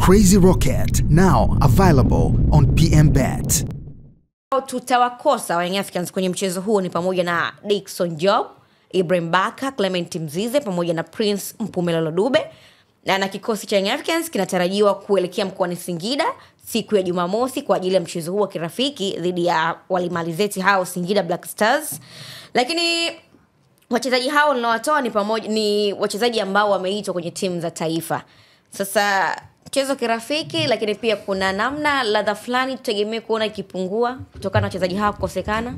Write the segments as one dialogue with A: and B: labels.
A: Crazy Rocket, now available on PMBet.
B: Tutawakosa wa Young Africans kwenye mchezo huo ni pamoja na Dickson Job, Ibrahim Baka, Clement Mzize pamoja na Prince Mpumelelo Dube. Na kikosi cha Young Africans kinatarajiwa kuelekea mkoani Singida siku ya Jumamosi kwa ajili ya mchezo huo kirafiki dhidi ya walimalizeti hao Singida Black Stars. Lakini wachezaji hao ninaowatoa ni wachezaji ambao wameitwa kwenye timu za taifa. Sasa mchezo kirafiki, lakini pia kuna namna ladha fulani tutegemee kuona ikipungua kutokana na wachezaji hao kukosekana.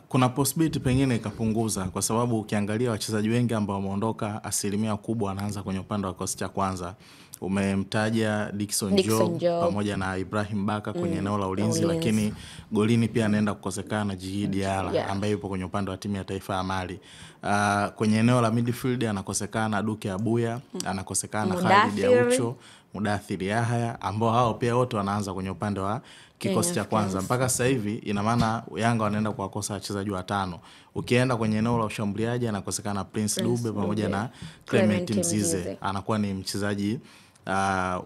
C: Kuna possibility pengine ikapunguza kwa sababu ukiangalia wachezaji wengi ambao wameondoka asilimia kubwa wanaanza kwenye upande wa kikosi cha kwanza. Umemtaja Dickson Job pamoja na Ibrahim Baka kwenye eneo la ulinzi, lakini golini pia anaenda kukosekana Djigui Diarra ambaye yupo kwenye upande wa timu ya taifa ya Mali. Kwenye eneo la midfield anakosekana Duke Abuya, anakosekana Khalid Aucho, Mudathir Yahya, ambao hao pia wote wanaanza kwenye upande wa kikosi cha kwanza. Mpaka sasa hivi ina maana Yanga wanaenda kuwakosa wachezaji watano. Ukienda kwenye eneo la ushambuliaji anakosekana Prince Dube pamoja na Clement Mzize. Anakuwa ni mchezaji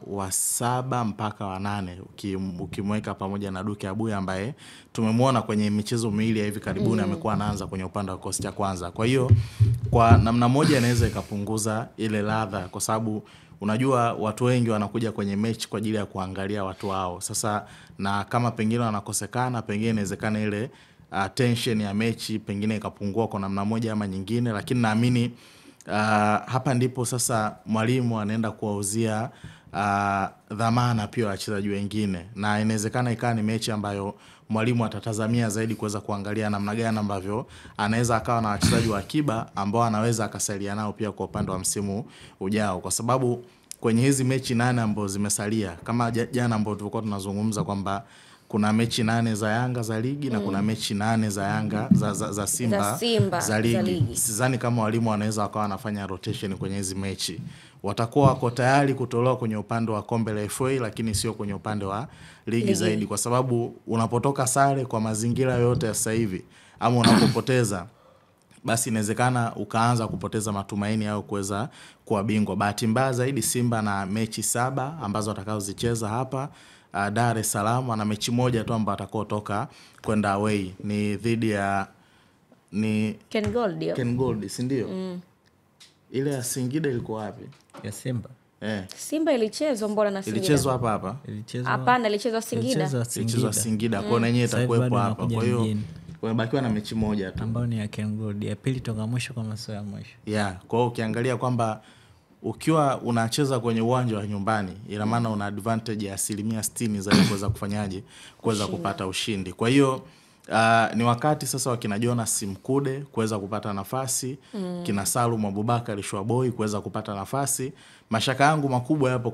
C: wa 7 mpaka wa 8 ukimweka pamoja na Duke Abuya ambaye tumemwona kwenye michezo miwili ya hivi karibuni amekuwa anaanza kwenye upande wa kikosi cha kwanza. Kwa hiyo kwa namna moja inaweza ikapunguza ile ladha kwa sababu unajua watu wengi wanakuja kwenye mechi kwa ajili ya kuangalia watu wao. Sasa na kama pengine wanakosekana, pengine inawezekana ile tension ya mechi pengine ikapungua kwa namna moja ama nyingine, lakini naamini hapa ndipo sasa mwalimu anaenda kuwauzia dhamana pia wachezaji wengine, na inawezekana ikawa ni mechi ambayo mwalimu atatazamia zaidi kuweza kuangalia namna gani ambavyo anaweza akawa na wachezaji wa akiba ambao anaweza akasalia nao pia kwa upande wa msimu ujao, kwa sababu kwenye hizi mechi 8 ambazo zimesalia, kama jana ambapo tulikuwa tunazungumza kwamba kuna mechi 8 za Yanga za ligi na kuna mechi 8 za Yanga za Simba za ligi. Sidhani kama walimu wanaweza wakawa wanafanya rotation kwenye hizi mechi. Watakuwa wako tayari kutolewa kwenye upande wa kombe la FA, lakini sio kwenye upande wa ligi zaidi, kwa sababu unapotoka sare kwa mazingira yote ya sasa hivi ama unapopoteza, basi inawezekana ukaanza kupoteza matumaini au kuweza kuwa bingwa. Bahati mbaya zaidi Simba na mechi 7 ambazo atakaozicheza hapa Dar es Salaam, na mechi moja tu ambayo atakaotoka kwenda away ni dhidi ya Ken Gold, si ndio? Ile ya Singida ilikuwa wapi?
D: Ya Simba.
B: Simba ilichezwa mbona na Singida?
C: Ilichezwa hapa.
B: Hapana, ilichezwa Singida.
C: Ilichezwa Singida. Kwa nini itakuwepo hapa? Kwa hiyo wamebakiwa na mechi moja tu
D: ambayo ni ya Ken Gold, ya pili toka mwisho kwa masaa ya mwisho.
C: Kwa hiyo ukiangalia kwamba ukiwa unacheza kwenye uwanja wa nyumbani, ina maana una advantage ya 60% zaidi kuweza kufanyaje kuweza kupata ushindi. Kwa hiyo ni wakati sasa wakina Jonas Mkude kuweza kupata nafasi, kina Salum Abubakar Shwaboy kuweza kupata nafasi. Mashaka yangu makubwa yapo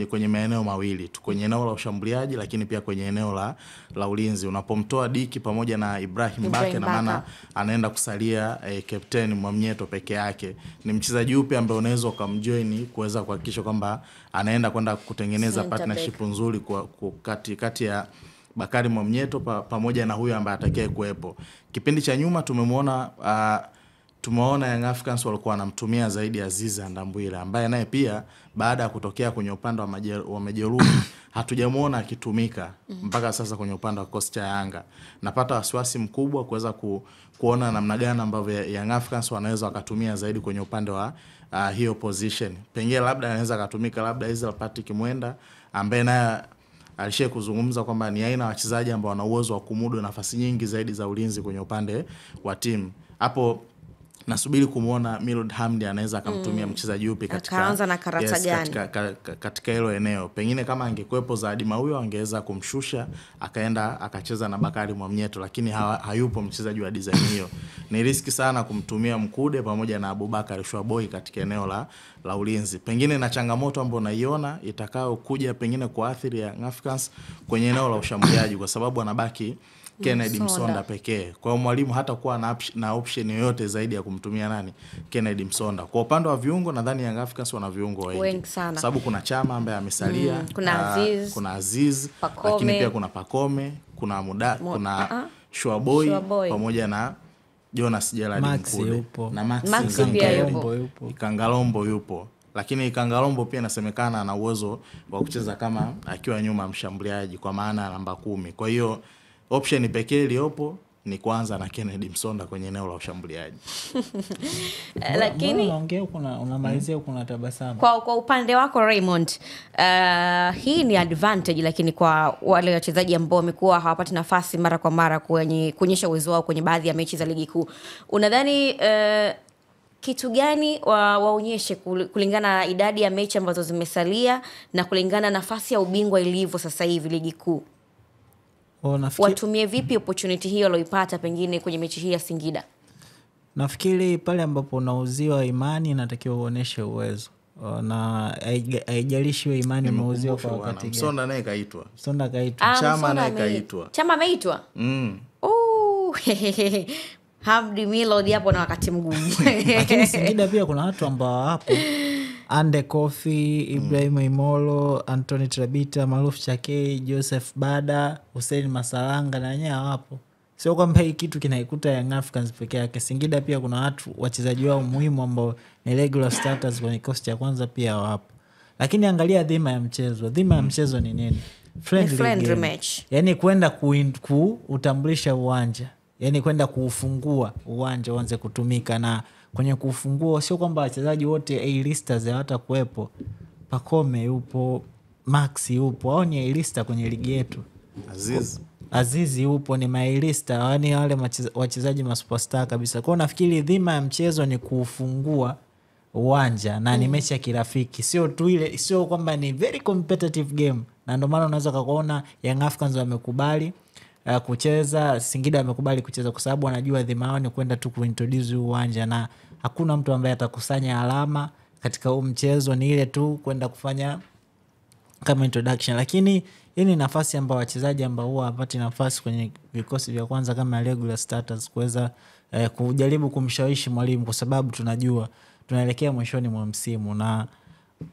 C: kwenye maeneo mawili tu, kwenye eneo la ushambuliaji lakini pia kwenye eneo la ulinzi. Unapomtoa Diki pamoja na Ibrahim Baka, na maana anaenda kusalia captain Mwamnyeto peke yake. Ni mchezaji upi ambaye unaweza ukamjoin kuweza kuhakikisha kwamba anaenda kwenda kutengeneza partnership nzuri kwa kati ya Bakari Mwamnyeto pamoja na huyo ambaye atakaye kuepo. Kipindi cha nyuma tumeona Young Africans walikuwa wanamtumia zaidi Aziz Ndambwile, ambaye naye pia baada ya kutokea kwenye upande wa majeruhi hatujamuona akitumika mpaka sasa kwenye upande wa kikosi cha Yanga. Napata wasiwasi mkubwa kuweza kuona namna gani ambavyo Young Africans wanaweza wakatumia zaidi kwenye upande wa hiyo position. Pengine labda anaweza akatumika labda Israel Patrick Mwenda, ambaye naye alishaye kuzungumza kwamba ni aina wachezaji ambao wana uwezo wa kumudu nafasi nyingi zaidi za ulinzi kwenye upande wa timu. Hapo nasubiri kumuona Milud Hamdi anaweza akamtumia mchezaji yupi
B: katika na karata gani
C: katika hilo eneo. Pengine kama angekuepo Zadima huyo angeweza kumshusha akaenda akacheza na Bakari Mwamnyeto, lakini hayupo mchezaji wa design hiyo. Ni riski sana kumtumia Mkude pamoja na Abubakar Shwaboy katika eneo la ulinzi. Pengine na changamoto ambayo naiona itakao kuja pengine kuathiri Young Africans kwenye eneo la ushambuliaji, kwa sababu anabaki Kennedy Msonda pekee. Kwa hiyo mwalimu hata kuwa na option yoyote zaidi ya kumtumia Kennedy Msonda. Kwa upande wa viungo nadhani Young Africans wana viungo wengi sana. Sababu kuna Chama ambaye amesalia, kuna Aziz, lakini pia kuna Pakome, kuna Shwaboy pamoja na Jonas Gerald Mkude. Na Max Kangalombo yupo. Lakini Kangalombo pia inasemekana ana uwezo wa kucheza kama akiwa nyuma mshambuliaji kwa maana namba 10. Kwa hiyo option pekee iliyopo ni kwanza na Kennedy Msonda kwenye eneo la ushambuliaji.
B: Lakini
D: unaongea unamalizia kuna tabasamu.
B: Kwa upande wako Raymond, hii ni advantage, lakini kwa wale wachezaji ambao wamekuwa hawapati nafasi mara kwa mara kuonyesha uwezo wao kwenye baadhi ya mechi za ligi kuu, unadhani kitu gani waonyeshe kulingana na idadi ya mechi ambazo zimesalia na kulingana na nafasi ya ubingwa ilivyo sasa hivi ligi kuu? Watumie vipi opportunity hiyo walioipata pengine kwenye mechi hii ya Singida?
D: Nafikiri pale ambapo unauziwa imani inatakiwa uoneshe uwezo. Na haijalishi wewe imani umeuziwa kwa wakati gani.
C: Msonda naye kaitwa.
B: Chama naye kaitwa. Chama ameitwa? Hamdi Milod hapo na wakati mgumu.
D: Lakini Singida pia kuna watu ambao hapo. Ande Kofi, Ibrahim Imolo, Anthony Trabita, Maruf Chakei, Joseph Bada, Hussein Masalanga na wenyewe hapo. Sio kwamba hii kitu kinaikuta Young Africans pekee yake. Singida pia kuna watu wachezaji wao muhimu ambao ni regular starters kwenye kikosi cha kwanza pia wapo. Lakini angalia dhima ya mchezo. Dhima ya mchezo ni nini? Friendly
B: match.
D: Yaani kwenda kuutambulisha uwanja. Yaani kwenda kuufungua uwanja uanze kutumika, na kwenye kufungua sio kwamba wachezaji wote A-listers hawatakuwepo. Pacome yupo, Max yupo, au ni A-lister kwenye ligi yetu. Azizi yupo, ni A-lister, yaani wale wachezaji ma superstar kabisa. Kwa hiyo nafikiri dhima ya mchezo ni kufungua uwanja na ni mechi ya kirafiki. Sio tu ile, sio kwamba ni very competitive game. Na ndio maana unaweza kuona Young Africans wamekubali kucheza, Singida wamekubali kucheza kwa sababu wanajua dhima yao ni kwenda tu kuintroduce uwanja, na hakuna mtu ambaye atakusanya alama katika huu mchezo, ni ile tu kwenda kufanya kama introduction. Lakini hii ni nafasi ambayo wachezaji ambao huwa hawapati nafasi kwenye vikosi vya kwanza kama regular starters kuweza kujaribu kumshawishi mwalimu, kwa sababu tunajua tunaelekea mwishoni mwa msimu na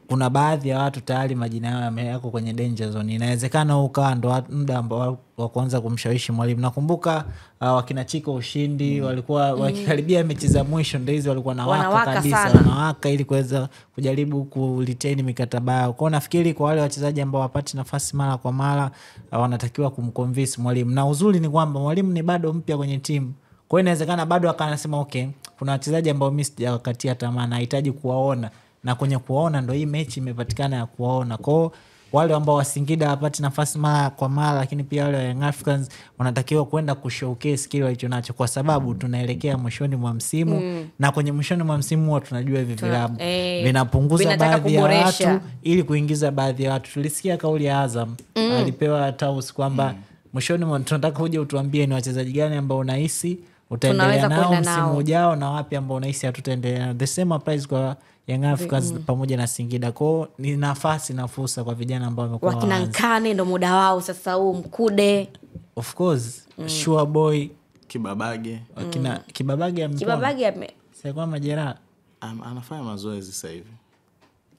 D: kuna baadhi ya watu tayari majina yao yako kwenye danger zone. Inawezekana ukawa ndo muda ambao wa kuanza kumshawishi mwalimu. Nakumbuka wakina Chiko Ushindi walikuwa wakikaribia mechi za mwisho ndio hizo walikuwa na waka kabisa, wanawaka ili kuweza kujaribu kuretain mikataba yao. Kwa nafikiri kwa wale wachezaji ambao wapati nafasi mara kwa mara wanatakiwa kumconvince mwalimu. Na uzuri ni kwamba mwalimu ni bado mpya kwenye timu. Kwa hiyo inawezekana bado akanasema okay, kuna wachezaji ambao mimi sijawakatia tamaa, nahitaji kuwaona. Na kwenye kuwaona ndo hii mechi imepatikana ya kuwaona. Kwa wale ambao wa Singida hawapati nafasi mara kwa mara, lakini pia wale wa Young Africans wanatakiwa kwenda kushowcase kile walichonacho, kwa sababu tunaelekea mwishoni mwa msimu. Na kwenye mwishoni mwa msimu huwa tunajua hivi vilabu vinapunguza baadhi ya watu ili kuingiza baadhi ya watu. Tulisikia kauli ya Azam alipewa taus kwamba mwishoni mwa tunataka uje utuambie ni wachezaji gani ambao unahisi utaendelea nao msimu ujao na wapi ambao unahisi hatutaendelea. The same applies kwa Young Africans pamoja na Singida. Kwa ni nafasi na fursa kwa vijana ambao wamekuwa
B: wakina Nkane ndo muda wao sasa huu, Mkude
D: of course, Sure Boy,
C: Kibabage.
D: Wakina Kibabage sasa kwa majeraha
C: anafanya mazoezi sasa hivi.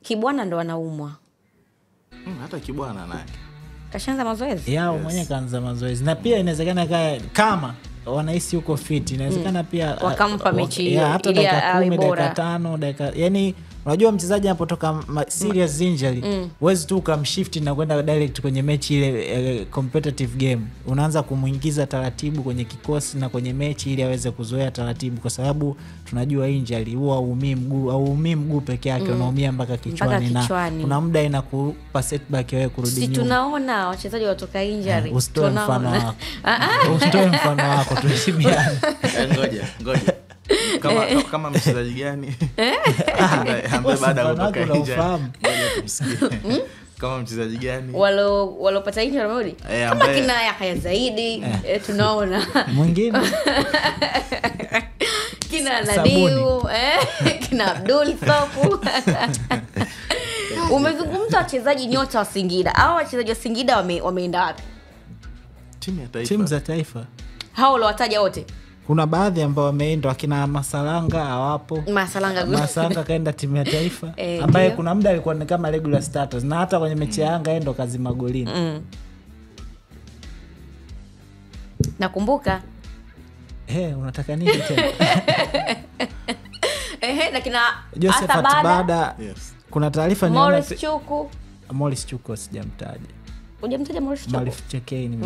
B: Kibwana ndo anaumwa.
C: Hata Kibwana naye
B: kashaanza mazoezi
D: yao mwenyewe, kaanza mazoezi. Na pia inawezekana kama wanahisi uko fit, inawezekana pia
B: wakampa mechi hiyo
D: hata dakika 10, dakika 5, dakika, yani unajua mchezaji anapotoka serious injury huwezi tu kumshift na kwenda direct kwenye mechi ile competitive game. Unaanza kumuingiza taratibu kwenye kikosi na kwenye mechi ili aweze kuzoea taratibu, kwa sababu tunajua injury huwa haumii mguu peke yake, unaumia mpaka kichwani, na kuna muda inakupa setback wewe kurudi nyuma.
B: Si tunaona wachezaji watoka injury,
D: usitoe mfano wako. Usitoe mfano wako, tuheshimiane.
C: Ngoja kama mchezaji gani ambaye baada ya kutoka injury kama mchezaji gani
B: walopata injury rudi kama kina Yahya Zaidi tunaona
D: mwingine
B: kina Nadiu kina Abdul Sofu. Umezungumza wachezaji nyota wa Singida au wachezaji wa Singida wameenda wapi?
C: Timu
D: za taifa
B: hao wataja wote.
D: Kuna baadhi ambao wameenda, wakina Masalanga hawapo. Masalanga kaenda timu ya taifa ambaye kuna muda alikuwa ni kama regular starters, na hata kwenye mechi ya Yanga endo kazi magolini.
B: Nakumbuka.
D: Unataka nini tena?
B: Na kina
D: Joseph Bada kuna taarifa
B: Morris Chuku
D: sijamtaja.
B: Hujamtaja Morris Chuku?
D: Marif Chekei ni